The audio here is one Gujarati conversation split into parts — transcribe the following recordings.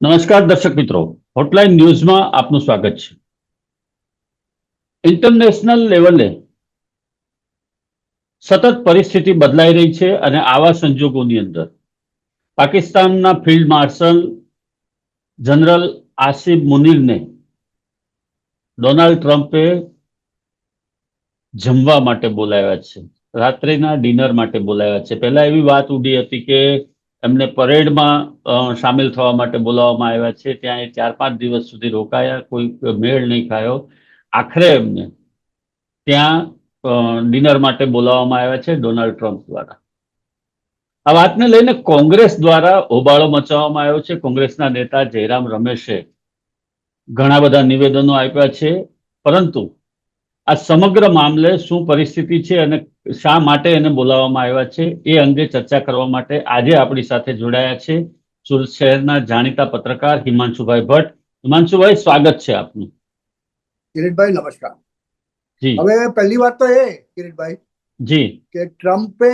નમસ્કાર દર્શક મિત્રો, હોટલાઇન ન્યૂઝમાં આપનું સ્વાગત છે. ઇન્ટરનેશનલ લેવલે સતત પરિસ્થિતિ બદલાઈ રહી છે અને આવા સંજોગોની અંદર પાકિસ્તાનના ફિલ્ડ માર્શલ જનરલ આસિફ મુનીરને ડોનાલ્ડ ટ્રમ્પે જમવા માટે બોલાવ્યા છે. રાત્રિના ડિનર માટે બોલાવ્યા છે. પહેલા એવી વાત ઉડી હતી કે એમને પરેડમાં સામેલ થવા માટે બોલાવવામાં આવ્યા છે. ત્યાં એ 4-5 દિવસ સુધી રોકાયા, કોઈ મેળ નહીં ખાયો. આખરે એમને ત્યાં ડિનર માટે બોલાવવામાં આવ્યા છે ડોનાલ્ડ ટ્રમ્પ દ્વારા. આ વાતને લઈને કોંગ્રેસ દ્વારા હોબાળો મચાવવામાં આવ્યો છે. કોંગ્રેસના નેતા જયરામ રમેશે ઘણા બધા નિવેદનો આપ્યા છે, પરંતુ આ સમગ્ર મામલે શું પરિસ્થિતિ છે અને શા માટે એને બોલાવવામાં આવ્યા છે એ અંગે ચર્ચા કરવા માટે આજે આપણી સાથે જોડાયા છે સુરત શહેરના જાણીતા પત્રકાર હિમાંશુભાઈ ભટ્ટ. હિમાંશુભાઈ, સ્વાગત છે આપનું. કિરીટભાઈ નમસ્કાર. જી. હવે પહેલી વાત તો એ કિરીટભાઈ જી કે ટ્રમ્પે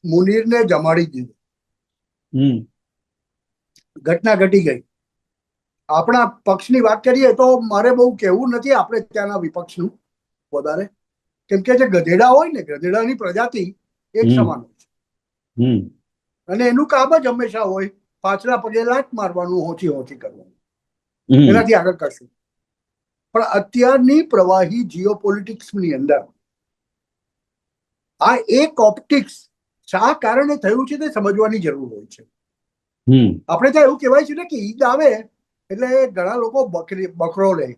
મુનીરને જમાડી દીધું. ઘટના ઘટી ગઈ. આપણા પક્ષની વાત કરીએ તો મારે બહુ કહેવું નથી આપણે ત્યાંના વિપક્ષનું વધારે, કેમ કે જે ગધેડા હોય ને, ગધેડાની પ્રજાતિ એક સમાન હોય છે અને એનું કામ જ હંમેશા હોય પાછલા પગે લાત મારવાનું, હોંચી હોંચી કરવાનું, એનાથી આગળ કશું. પણ અત્યારની પ્રવાહી જીઓપોલિટિક્સની અંદર આ એક ઓપ્ટિક્સ શા કારણે થયું છે તે સમજવાની જરૂર હોય છે. આપણે ત્યાં એવું કહેવાય છે ને કે ઈદ આવે એટલે ઘણા લોકો બકરો લે,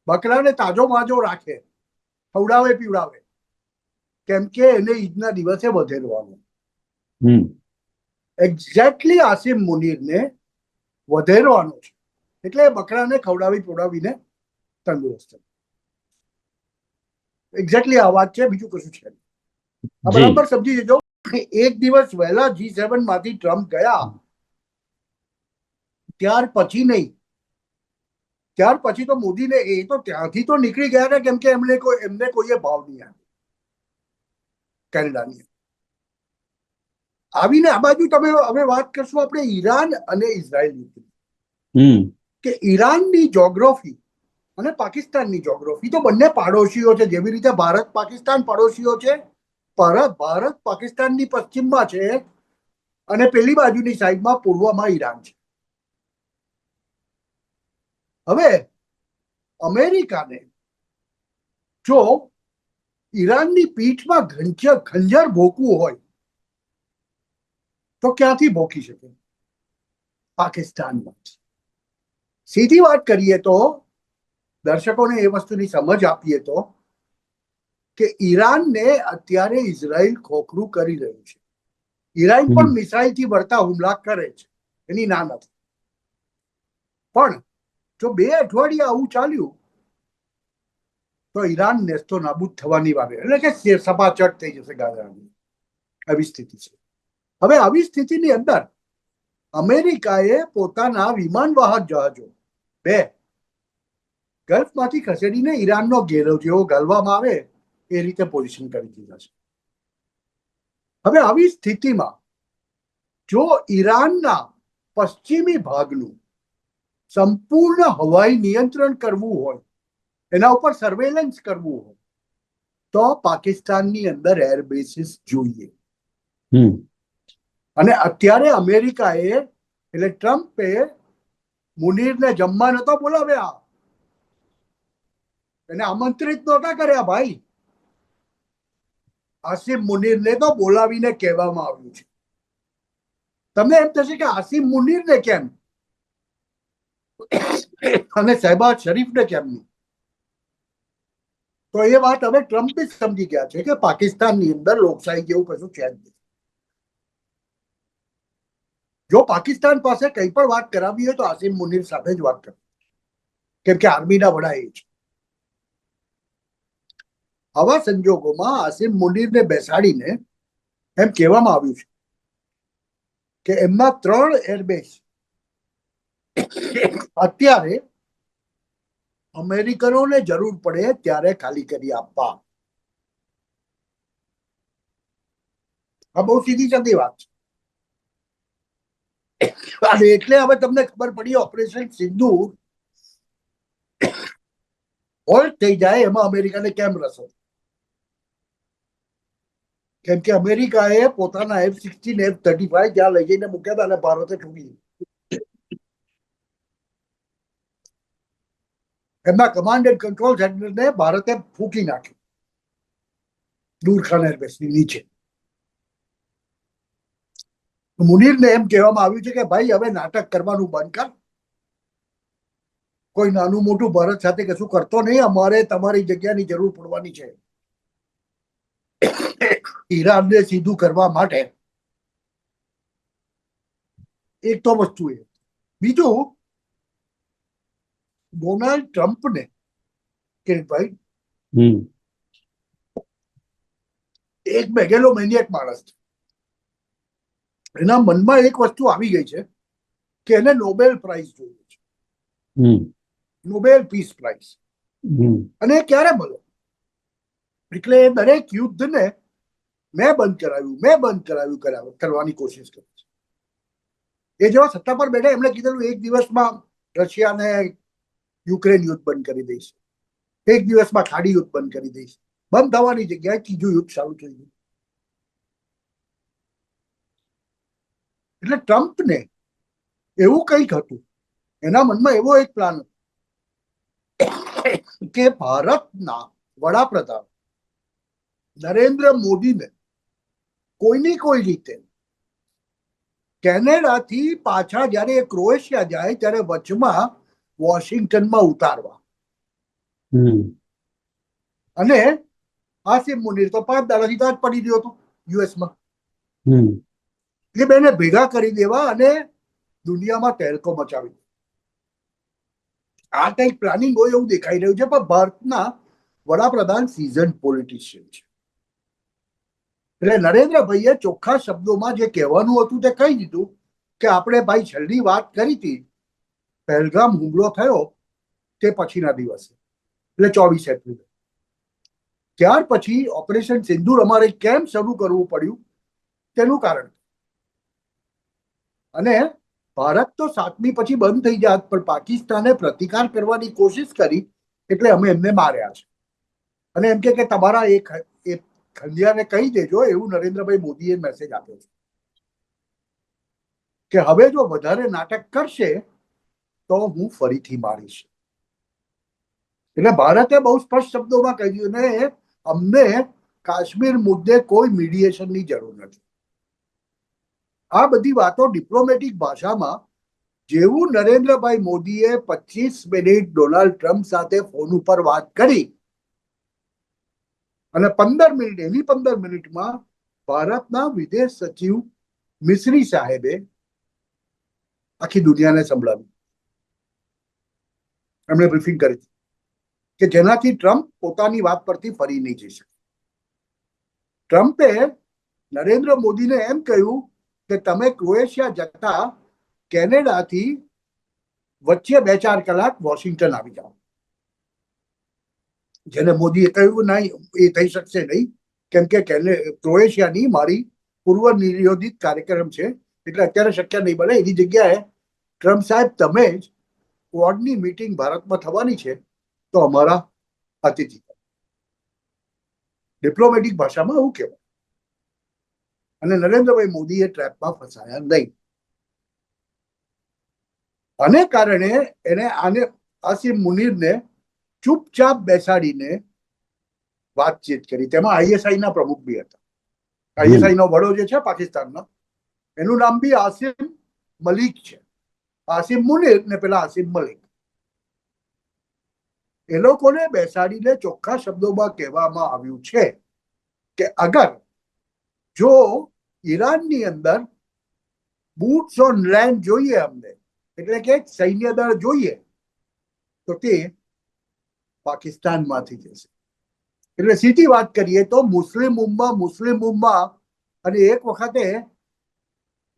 બકરાને તાજો માજો રાખે, ખવડાવે પીવડાવે, કેમ કે એને ઈદના દિવસે વધેરવાનું. એક્ઝેક્ટલી આસિમ મુનીરને વધેરવાનું છે, એટલે બકરાને ખવડાવી પીવડાવીને તંદુરસ્ત. એક્ઝેક્ટલી આ વાત છે, બીજું કશું છે. આ બરાબર સમજી જજો. એક દિવસ વહેલા G7 માંથી ટ્રમ્પ ગયા, ત્યાર પછી નહીં. ત્યાર પછી તો મોદીને એ તો ત્યાંથી તો નીકળી ગયા ને, કેમ કે એમને કોઈએ ભાવ નહીં આપ્યો કેનેડાની. આવીને આ બાજુ તમે હવે વાત કરશું આપણે ઈરાન અને ઇઝરાયલની, કે ઈરાનની જોગ્રાફી અને પાકિસ્તાનની જોગ્રાફી તો બંને પાડોશીઓ છે. જેવી રીતે ભારત પાકિસ્તાન પાડોશીઓ છે, ભારત પાકિસ્તાનની પશ્ચિમમાં છે અને પેલી બાજુની સાઈડમાં પૂર્વમાં ઈરાન છે. હવે અમેરિકાને જો ઈરાનની પીઠમાં ખંજર ભોંકવું હોય તો ક્યાંથી ભોંકી શકે? પાકિસ્તાનમાં. સીધી વાત કરીએ તો, દર્શકોને એ વસ્તુની સમજ આપીએ તો, કે ઈરાનને અત્યારે ઇઝરાયલ ખોખરું કરી રહ્યું છે. ઈરાન પણ મિસાઇલથી વળતા હુમલા કરે છે, એની ના નથી. પણ જો 2 અઠવાડિયા આવું ચાલ્યું તો ઈરાન નેસ્તો નાબૂદ થવાની વાત, એટલે કે સપાચટ થઈ જશે ગાઝાની. આવી સ્થિતિ છે. હવે આવી સ્થિતિની અંદર અમેરિકાએ પોતાના વિમાનવાહક જહાજો 2 ગલ્ફમાંથી ખસેડીને ઈરાનનો ઘેરો જેવો ગાળવામાં આવે એ રીતે પોઝિશન કરી દીધા છે. હવે આવી સ્થિતિમાં જો ઈરાનના પશ્ચિમી ભાગનું સંપૂર્ણ હવાઈ નિયંત્રણ કરવું હોય, એના ઉપર સર્વેલન્સ કરવું હોય, તો પાકિસ્તાનની અંદર એરબેસીસ જોઈએ. અને અત્યારે અમેરિકાએ, એટલે ટ્રમ્પે મુનીરને જમવા નતો બોલાવ્યા, એને આમંત્રિત નહોતા કર્યા ભાઈ. આસિમ મુનીરને તો બોલાવીને કહેવામાં આવ્યું છે. તમને એમ થશે કે આસિમ મુનીરને કેમ અને શહેબાઝ શરીફને કેમ નહીં? તો એ વાત હવે ટ્રમ્પ જ સમજી ગયા છે કે પાકિસ્તાનની અંદર લોકશાહી જેવું કશું છે જ નહીં. જો પાકિસ્તાન પાસે કંઈ પણ વાત કરાવી હોય તો આસિમ મુનીર સાથે જ વાત કરે, કેમ કે આર્મીના વડા એ છે. આવા સંજોગોમાં આસિમ મુનીરને બેસાડીને એમ કહેવામાં આવ્યું છે કે એમના 3 એરબેસ અત્યારે અમેરિકનોને જરૂર પડે ત્યારે ખાલી કરી આપવા. આ બહુ સીધી સાદી વાત છે. અને એટલે હવે તમને ખબર પડી ઓપરેશન સિંધુ હોલ્ટ થઈ જાય એમાં અમેરિકાને કેમ રસ હતો. કેમ કે અમેરિકાએ પોતાના F-16 F-35 જ્યાં લઈ જઈને મૂક્યા હતા અને ભારતે ઠૂકી દીધું. એમના કમાન્ડ એન્ડ કંટ્રોલ સેન્ટરને ભારતે ફૂંકી નાખ્યું દૂરખાન એરબેસની નીચે. મુનીરને એમ કહેવામાં આવ્યું છે કે ભાઈ હવે નાટક કરવાનું બંધ કર, કોઈ નાનું મોટું ભારત સાથે કશું કરતો નહીં, અમારે તમારી જગ્યાની જરૂર પડવાની છે. ઈરાનને સીધું કરવા માટે એક તો વસ્તુ એ. બીજું, ડોનાલ્ડ ટ્રમ્પને કિરીટભાઈ એક બેગેલો મેનિયક માણસ છે. એના મનમાં એક વસ્તુ આવી ગઈ છે કે એને નોબેલ પ્રાઇઝ જોઈએ છે, નોબેલ પીસ પ્રાઇઝ. અને ક્યારે મળે? એટલે દરેક યુદ્ધને મેં બંધ કરાવ્યું કરવાની કોશિશ કરી છે. એ જેવા સત્તા પર બેઠા એમણે કીધેલું એક દિવસમાં રશિયાને યુક્રેન યુદ્ધ બંધ કરી દઈશ, એક દિવસમાં ખાડી યુદ્ધ બંધ કરી દઈશ. બંધ થવાની જગ્યાએ ત્રીજું યુદ્ધ ચાલુ થઈ ગયું. એટલે ટ્રમ્પને એવું કંઈક હતું, એના મનમાં એવો એક પ્લાન હતો કે ભારતના વડાપ્રધાન નરેન્દ્ર મોદીને કોઈની કોઈ રીતે કેનેડાથી પાછા જયારે ક્રોએશિયા જાય ત્યારે વચમાં વોશિંગ્ટનમાં ઉતારવા. અને આસિમ મુનીર તો 5 દાડાથી તાજ પડી ગયો હતો યુએસમાં. એ બેને ભેગા કરી દેવા અને દુનિયામાં તહેલકો મચાવી. આ કંઈક પ્લાનિંગ હોય એવું દેખાઈ રહ્યું છે. પણ ભારતના વડાપ્રધાન સીઝન પોલિટિશિયન છે. એટલે નરેન્દ્રભાઈએ ચોખ્ખા શબ્દોમાં જે કહેવાનું હતું તે કહી દીધું કે આપણે ભાઈ છેલ્લી વાત કરી હતી પહેલગામ હુમલો થયો તે પછીના દિવસે, એટલે 24 એપ્રિલ. ત્યાર પછી ઓપરેશન સિંદૂર અમારે કેમ શરૂ કરવું પડ્યું તેનું કારણ. અને ભારત તો 7મી પછી બંધ થઈ જાત, પણ પાકિસ્તાને પ્રતિકાર કરવાની કોશિશ કરી એટલે અમે એમને માર્યા છે. અને એમ કે તમારા એક ખંડિયાને કહી દેજો, એવું નરેન્દ્રભાઈ મોદીએ મેસેજ આપ્યો છે કે હવે જો વધારે નાટક કરશે તો હું ફરીથી મારીશ. એટલે ભારતે બહુ સ્પષ્ટ શબ્દોમાં કહી દીધું ને અમને કાશ્મીર મુદ્દે કોઈ મીડિયેશનની જરૂર નથી. આ બધી વાતો ડિપ્લોમેટિક ભાષામાં જેવું નરેન્દ્રભાઈ મોદીએ 25 મિનિટ ડોનાલ્ડ ટ્રમ્પ સાથે ફોન ઉપર વાત કરી અને 15 મિનિટમાં ભારતના વિદેશ સચિવ મિશ્રી સાહેબે આખી દુનિયાને સંભળાવ્યું. એમણે બ્રીફિંગ કરી કે જેનાથી ટ્રમ્પ પોતાની વાત પરથી ફરી નહીં જઈ શકે. ટ્રમ્પે નરેન્દ્ર મોદીને એમ કહ્યું કે તમે ક્રોએશિયા જતા કેનેડાથી વચ્ચે 2-4 કલાક વોશિંગ્ટન આવી જાઓ. જેને મોદીએ કહ્યું નહીં, એ થઈ શકશે નહીં, કેમ કે ક્રોએશિયાની મારી પૂર્વ નિર્યોજિત કાર્યક્રમ છે, એટલે અત્યારે શક્ય નહીં બને. એની જગ્યાએ ટ્રમ્પ સાહેબ તમે જ ક્વોડની મીટિંગ ભારતમાં થવાની છે તો અમારા અતિથિ. ડિપ્લોમેટિક ભાષામાં એવું કહેવાય. અને નરેન્દ્રભાઈ મોદીએ ટ્રેપમાં ફસાયા નહીં. આને કારણે એને આસિમ મુનીરને ચૂપચાપ બેસાડીને વાતચીત કરી. તેમાં આઈએસઆઈના પ્રમુખ બી હતા. આઈએસઆઈનો વડો જે છે પાકિસ્તાનનો, એનું નામ બી આસિમ મલિક છે. આસિમ મુનીર ને પેલા આસિમ મલિક. એ લોકોને બેસાડીને ચોખ્ખા શબ્દોમાં કહેવામાં આવ્યું છે કે અગર જો ઈરાનની અંદર બૂટ્સ ઓન લેન્ડ જોઈએ અમને, એટલે કે સૈન્ય દળ જોઈએ, તો તે પાકિસ્તાનમાંથી જશે. એટલે સીધી વાત કરીએ તો મુસ્લિમ ઉમ્મા અને એક વખતે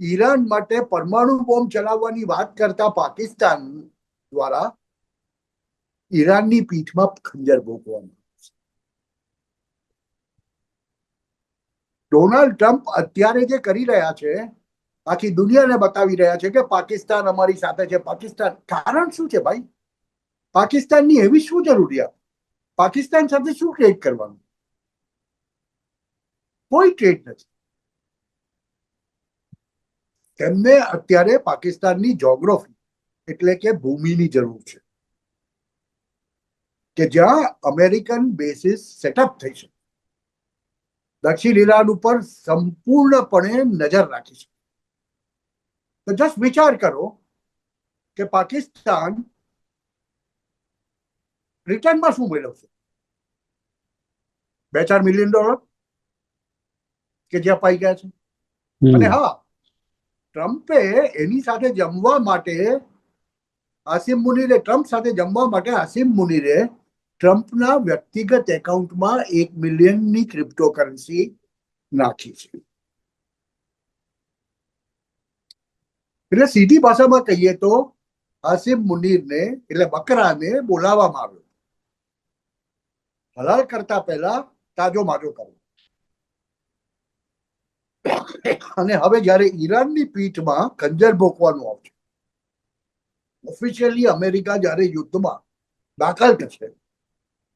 ઈરાન માટે પરમાણુ બોમ્બ ચલાવવાની વાત કરતા પાકિસ્તાન દ્વારા ઈરાનની પીઠમાં ખંજર ભોગવામાં. ડોનાલ્ડ ટ્રમ્પ અત્યારે જે કરી રહ્યા છે આખી દુનિયાને બતાવી રહ્યા છે કે પાકિસ્તાન અમારી સાથે છે. પાકિસ્તાન કારણ શું છે ભાઈ? પાકિસ્તાનની એવી શું જરૂરિયાત? પાકિસ્તાન સાથે શું ટ્રેડ કરવાનું? કોઈ ટ્રેડ નથી. તેમને અત્યારે પાકિસ્તાનની જોગ્રાફી એટલે કે ભૂમિની જરૂર છે કે જ્યાં અમેરિકન બેઝિસ સેટઅપ થઈ છે, દક્ષિણ ઈરાન ઉપર સંપૂર્ણપણે નજર રાખી છે. તો જસ્ટ વિચાર કરો કે પાકિસ્તાન રિટર્નમાં શું મેળવશે? $2-4 મિલિયન કે જે અપાઈ ગયા છે. અને હા, ટ્રમ્પે એની સાથે જમવા માટે ટ્રમ્પ સાથે જમવા માટે આસિમ મુનીરે ટ્રમ્પના વ્યક્તિગત એકાઉન્ટમાં 1 મિલિયનની ક્રિપ્ટોકરન્સી નાખી છે. એટલે સીધી ભાષામાં કહીએ તો આસિમ મુનીરને એટલે બકરાને બોલાવવામાં આવ્યો, હલાલ કરતા પહેલા તાજો માજો કરવો. અને હવે જયારે ઈરાનની પીઠમાં ખંજર ભોંકવાનું આવશે, ઓફિશિયલી અમેરિકા જયારે યુદ્ધમાં દાખલ થશે,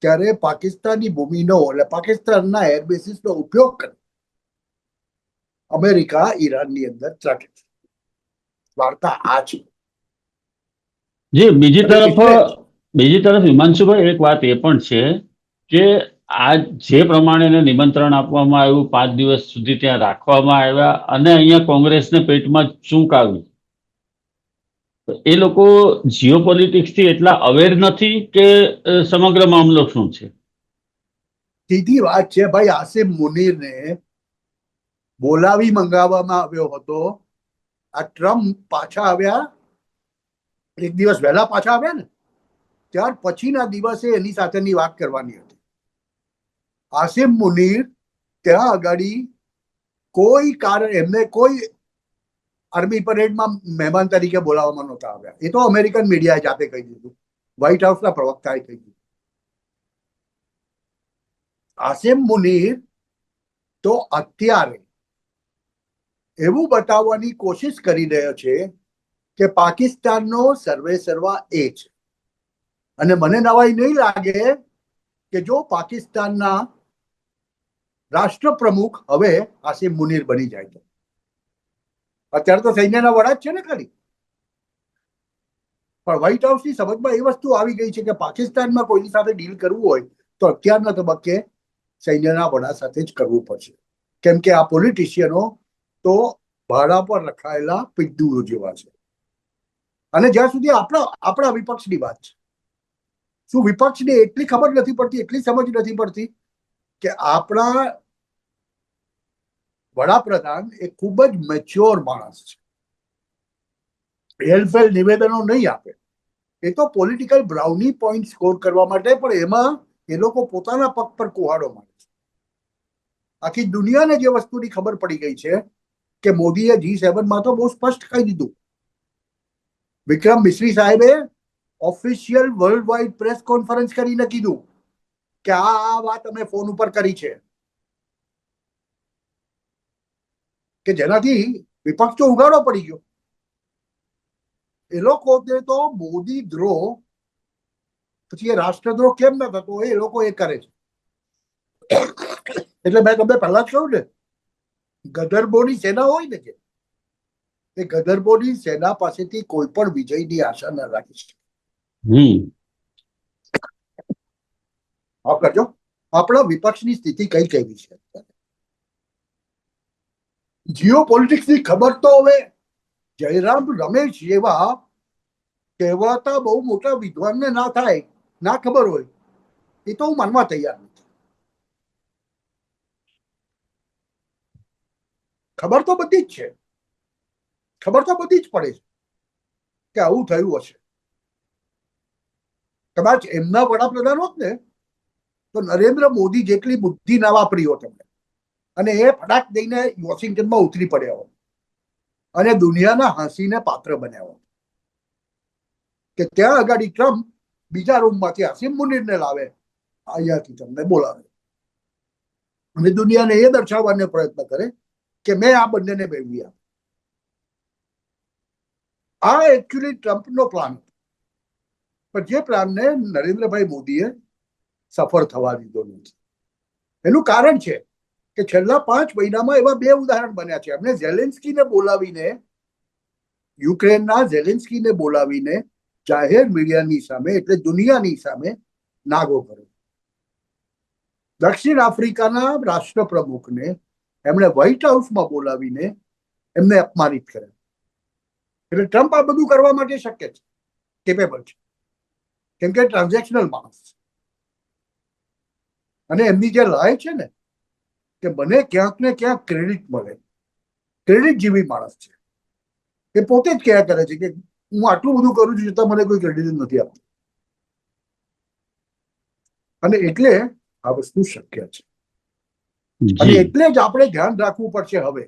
ત્યારે પાકિસ્તાની ભૂમિનો એટલે પાકિસ્તાનના એરબેસીસનો ઉપયોગ કરે અમેરિકા ઈરાનની અંદર ત્રાટકે છે. વાર્તા આ છે. જી, બીજી તરફ હિમાંશુભાઈ, એક વાત એ પણ છે કે આ જે પ્રમાણે નિમંત્રણ આપવામાં આવ્યું, 5 દિવસ સુધી ત્યાં રાખવામાં આવ્યા, અને અહીંયા કોંગ્રેસને પેટમાં ચૂંક આવી, એ લોકો જીઓપોલિટિક્સ થી એટલા અવેર નથી કે સમગ્ર મામલો શું છે? સીધી વાત છે ભાઈ. આસિમ મુનીરને બોલાવી મંગાવવામાં આવ્યો હતો. આ ટ્રમ્પ પાછા આવ્યા, એક દિવસ વહેલા પાછા આવ્યા ને, ત્યાર પછીના દિવસે એની સાથેની વાત કરવાની હતી. આસિમ મુનીર ત્યાં આગળ કોઈ કારણ એમને કોઈ આર્મી પરેડમાં મહેમાન તરીકે બોલાવવામાં નહોતા આવ્યા. એ તો અમેરિકન મીડિયાએ જાતે કહી દીધું, વ્હાઇટ હાઉસના પ્રવક્તાએ કહી દીધું. આસિમ મુનીર તો અત્યારે એવું બતાવવાની કોશિશ કરી રહ્યો છે કે પાકિસ્તાનનો સર્વે સર્વા એ છે. અને મને નવાઈ નહીં લાગે કે જો પાકિસ્તાનના રાષ્ટ્રપ્રમુખ હવે આસિમ મુનીર બની જાય તો. અત્યારે તો સૈન્યના વડા જ છે ને ખાલી. પણ વ્હાઇટ હાઉસની સમજમાં એ વસ્તુ આવી ગઈ છે કે પાકિસ્તાનમાં કોઈની સાથે ડીલ કરવું હોય તો અત્યારના તબક્કે સૈન્યના વડા સાથે જ કરવું પડશે. કેમ કે આ પોલિટિશિયનો તો ભાડા પર રખાયેલા પિદ્દુઓ જેવા છે. અને જ્યાં સુધી આપણા વિપક્ષની વાત છે, શું વિપક્ષને એટલી ખબર નથી પડતી, એટલી સમજ નથી પડતી કે આપણા વડાપ્રધાન એ ખૂબ જ મેચ્યોર માણસ છે. હેલફેલ નિવેદનો નહીં આપે. એ તો પોલિટિકલ બ્રાઉની પોઈન્ટ સ્કોર કરવા માટે, પણ એમાં એ લોકો પોતાના પગ પર કુહાડો મારે છે. આખી દુનિયાને જે વસ્તુની ખબર પડી ગઈ છે કે મોદીએ G7માં તો બહુ સ્પષ્ટ કહી દીધું. વિક્રમ મિશ્રી સાહેબે official world wide press conference કરીને કીધું કે આ વાત અમે ફોન ઉપર કરી છે, કે જેનાથી વિપક્ષ તો ઉગાડો પડી ગયો. એ લોકો તો મોદી દ્રોહ પછી એ રાષ્ટ્રદ્રોહ કેમ ન થતો એ લોકો એ કરે છે. એટલે મેં તમને પહેલા જ કહ્યું ને, ગધર્બોની સેના હોય ને, કે એ ગધર્બોની સેના પાસેથી કોઈ પણ વિજયની આશા ન રાખી શકે. કરજો આપણા વિપક્ષની સ્થિતિ કઈ કેવી છે. જીઓ પોલિટિક્સની ખબર તો હવે જયરામ રમેશ જેવા કહેવાતા બહુ મોટા વિદ્વાનને ના થાય, ના ખબર હોય, એ તો હું માનવા તૈયાર નથી. ખબર તો બધી જ છે, ખબર તો બધી જ પડે છે કે આવું થયું હશે. કદાચ એમના વડાપ્રધાન હોત ને તો નરેન્દ્ર મોદી જેટલી બુદ્ધિ ના વાપરી હોત એમને, અને એ ફટાક દઈને વોશિંગ્ટનમાં ઉતરી પડ્યા હોત અને દુનિયાના હાંસીને પાત્ર બન્યા હોત. કે ત્યાં આગળ ટ્રમ્પ બીજા રૂમમાંથી આસિમ મુનીરને લાવે, અહીંયાથી તમને બોલાવે અને દુનિયાને એ દર્શાવવાનો પ્રયત્ન કરે કે મેં આ બંનેને મેળવી આપ્યા. આ એકચ્યુઅલી ટ્રમ્પનો પ્લાન હતો, પણ જે પ્લાનને નરેન્દ્રભાઈ મોદીએ સફળ થવા દીધો નથી. એનું કારણ છે કે છેલ્લા 5 મહિનામાં એવા 2 ઉદાહરણ બન્યા છે. એમને ઝેલેન્સ્કીને બોલાવીને, યુક્રેનના ઝેલેન્સ્કીને બોલાવીને જાહેર મીડિયાની સામે, એટલે દુનિયાની સામે નાગો કર્યો. દક્ષિણ આફ્રિકાના રાષ્ટ્રપ્રમુખને એમણે વ્હાઇટ હાઉસમાં બોલાવીને એમને અપમાનિત કર્યા. એટલે ટ્રમ્પ આ બધું કરવા માટે શક્ય છે, કેપેબલ છે, કેમ કે ટ્રાન્ઝેક્શનલ માણસ છે. અને એમની જે રાય છે ને કે મને ક્યાંક ને ક્યાંક ક્રેડિટ મળે, ક્રેડિટ જેવી માણસ છે. એ પોતે જ કહ્યા કરે છે કે હું આટલું બધું કરું છું છતાં મને કોઈ ક્રેડિટ નથી આપતું. અને એટલે આ વસ્તુ શક્ય છે. અને એટલે જ આપણે ધ્યાન રાખવું પડશે. હવે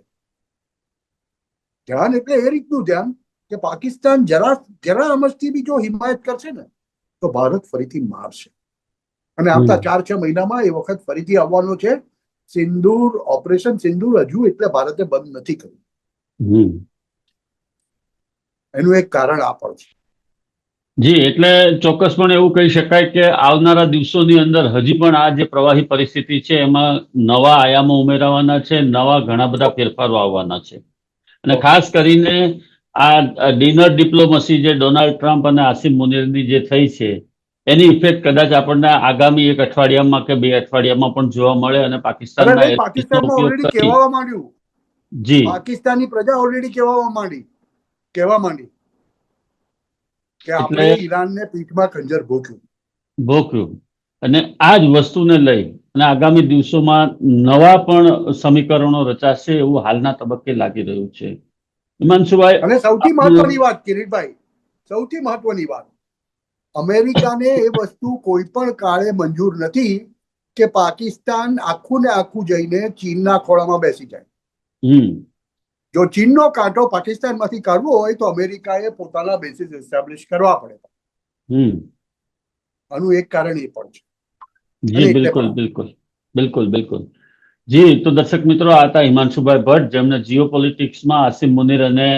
ધ્યાન એટલે એ રીતનું ધ્યાન કે પાકિસ્તાન જરા અમસ્તી બી જો હિમાયત કરશે ને તો ભારત ફરીથી મારશે. અને આવતા 4-6 મહિનામાં એ વખત ફરીથી આવવાનો છે. સિંદૂર, ઓપરેશન સિંદૂર હજુ એટલે ભારતે બંધ નથી કર્યું. એનું એક કારણ આ પણ છે. જી, એટલે ચોક્કસપણે એવું કહી શકાય કે આવનારા દિવસોની અંદર હજી પણ આ જે પ્રવાહી પરિસ્થિતિ છે એમાં નવા આયામો ઉમેરાવાના છે, નવા ઘણા બધા ફેરફારો આવવાના છે. અને ખાસ કરીને આ ડિનર ડિપ્લોમસી જે ડોનાલ્ડ ટ્રમ્પ અને આસિમ મુનીરની જે થઈ છે એની ઇફેક્ટ કદાચ આપણને આગામી 1 અઠવાડિયામાં કે 2 અઠવાડિયામાં પણ જોવા મળે અને પાકિસ્તાનના પાકિસ્તાનમાં ઓલરેડી કહેવા માંડ્યું. જી, પાકિસ્તાની પ્રજા ઓલરેડી કહેવા માંડી કે આપણે ઈરાનને પીઠમાં ખંજર ભોખ્યું. અને આ જ વસ્તુને લઈ અને આગામી દિવસોમાં નવા પણ સમીકરણો રચાશે એવું હાલના તબક્કે લાગી રહ્યું છે. હિમાંશુભાઈ, અને સૌથી મહત્વની વાત કિરીટભાઈ, સૌથી મહત્વની વાત, અમેરિકાને એ વસ્તુ કોઈ પણ કાળે મંજૂર નથી કે પાકિસ્તાન આખું ને આખું જઈને ચીનના ખોળામાં બેસી જાય. જો ચીનનો કાંટો પાકિસ્તાનમાંથી કાઢવો હોય તો અમેરિકાએ પોતાના બેસિસ એસ્ટાબ્લિશ કરવા પડે. આનું એક કારણ એ પણ છે. જી, બિલકુલ. જી, તો દર્શક મિત્રો, આ હતા હિમાંશુભાઈ ભટ્ટ, જેમણે જીઓપોલિટિક્સમાં આસિમ મુનીર અને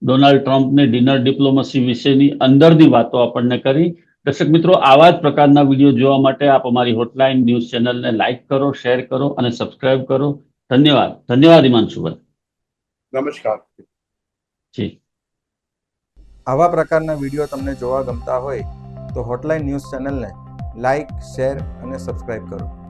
ડોનાલ્ડ ટ્રમ્પની ડિનર ડિપ્લોમસી વિશેની અંદરની વાતો આપણને કરી. દર્શક મિત્રો, આવા જ પ્રકારના વિડીયો જોવા માટે આપ અમારી હોટલાઇન ન્યૂઝ ચેનલને લાઇક કરો, શેર કરો અને સબસ્ક્રાઇબ કરો. ધન્યવાદ હિમાંશુભાઈ. નમસ્કાર. જી. આવા પ્રકારના વિડીયો તમને જોવા ગમતા હોય તો હોટલાઇન ન્યૂઝ ચેનલને લાઇક, શેર અને સબસ્ક્રાઇબ કરો.